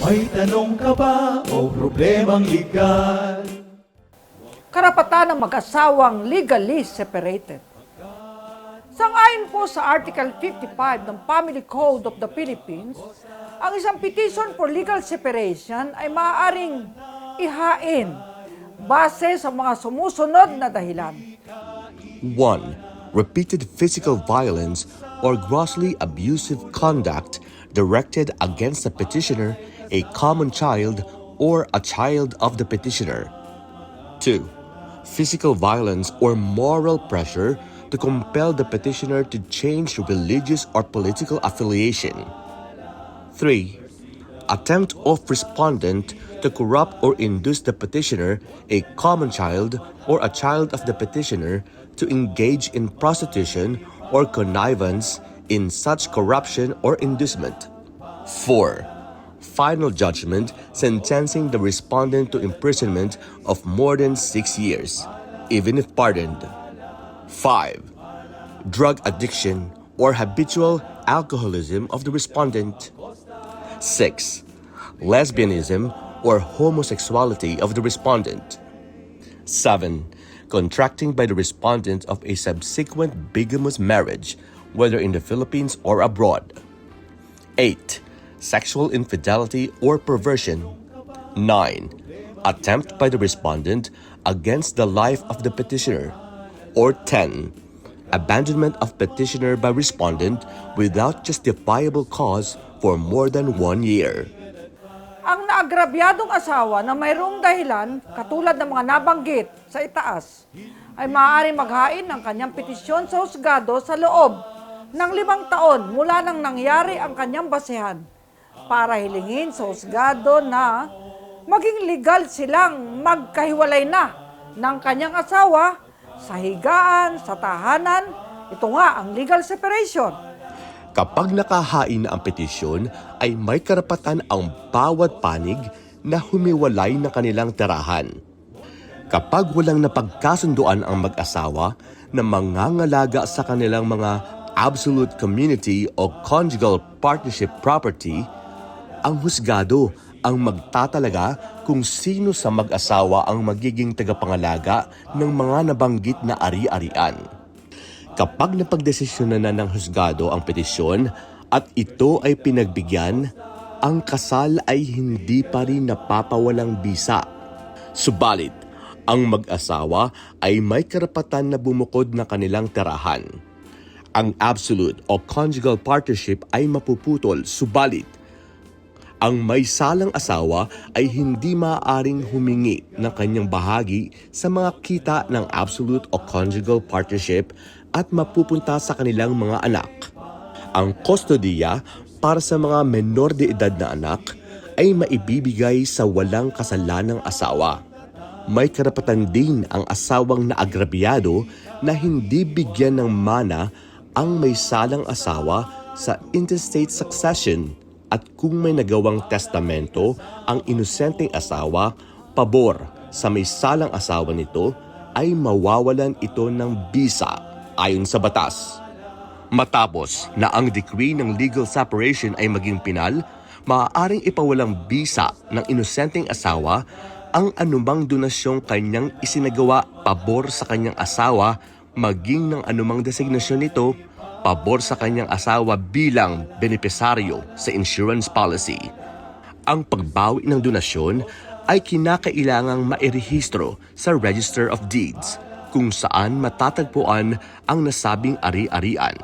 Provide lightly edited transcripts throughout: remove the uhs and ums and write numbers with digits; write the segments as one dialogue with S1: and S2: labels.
S1: May tanong ka ba o problemang legal?
S2: Karapatan ng mag-asawang legally separated. Sang-ayon po sa Article 55 ng Family Code of the Philippines, ang isang petition for legal separation ay maaaring ihain base sa mga sumusunod na dahilan.
S3: 1. Repeated physical violence or grossly abusive conduct directed against the petitioner, a common child, or a child of the petitioner. 2. Physical violence or moral pressure to compel the petitioner to change religious or political affiliation. 3. Attempt of respondent to corrupt or induce the petitioner, a common child, or a child of the petitioner to engage in prostitution or connivance in such corruption or inducement. 4. Final judgment sentencing the respondent to imprisonment of more than 6 years, even if pardoned. 5. Drug addiction or habitual alcoholism of the respondent. 6. Lesbianism or homosexuality of the respondent. 7. Contracting by the respondent of a subsequent bigamous marriage, whether in the Philippines or abroad. 8. Sexual infidelity or perversion. 9. Attempt by the respondent against the life of the petitioner. Or 10. Abandonment of petitioner by respondent without justifiable cause for more than 1 year.
S2: Ang naagrabyadong asawa na mayroong dahilan, katulad ng mga nabanggit sa itaas, ay maaaring maghain ng kanyang petisyon sa husgado sa loob ng 5 taon mula nang nangyari ang kanyang basehan para hilingin sa husgado na maging legal silang magkahiwalay na ng kanyang asawa sa higaan, sa tahanan. Ito nga ang legal separation.
S3: Kapag nakahain na ang petisyon, ay may karapatan ang bawat panig na humiwalay ng kanilang tirahan. Kapag walang napagkasunduan ang mag-asawa na mangangalaga sa kanilang mga absolute community o conjugal partnership property, ang husgado ang magtatalaga kung sino sa mag-asawa ang magiging tagapangalaga ng mga nabanggit na ari-arian. Kapag napagdesisyonan na ng husgado ang petisyon at ito ay pinagbigyan, ang kasal ay hindi pa rin napapawalang bisa. Subalit, ang mag-asawa ay may karapatan na bumukod ng kanilang tirahan. Ang absolute o conjugal partnership ay mapuputol, subalit, ang may salang asawa ay hindi maaaring humingi ng kanyang bahagi sa mga kita ng absolute o conjugal partnership at mapupunta sa kanilang mga anak. Ang kustodiya para sa mga menor de edad na anak ay maibibigay sa walang kasalanang asawa. May karapatan din ang asawang naagrabyado na hindi bigyan ng mana ang may salang asawa sa intestate succession. At kung may nagawang testamento ang inosenteng asawa, pabor sa may salang asawa nito ay mawawalan ito ng bisa ayon sa batas. Matapos na ang decree ng legal separation ay maging pinal, maaaring ipawalang bisa ng inosenteng asawa ang anumang donasyong kanyang isinagawa pabor sa kanyang asawa, maging ng anumang designasyon nito pabor sa kanyang asawa bilang benepisaryo sa insurance policy. Ang pagbawi ng donasyon ay kinakailangang mairehistro sa Register of Deeds kung saan matatagpuan ang nasabing ari-arian.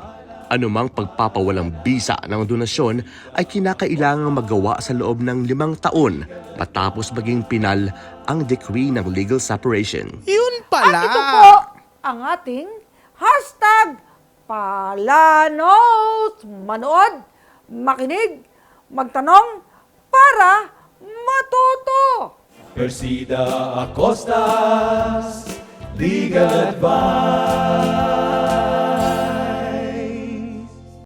S3: Anumang pagpapawalang bisa ng donasyon ay kinakailangang magawa sa loob ng 5 taon matapos maging pinal ang decree ng legal separation.
S4: Yun pala!
S2: At ito po ang ating hashtag Palanos, manood, makinig, magtanong para matuto.
S1: Persida Acostas, Legal Advice.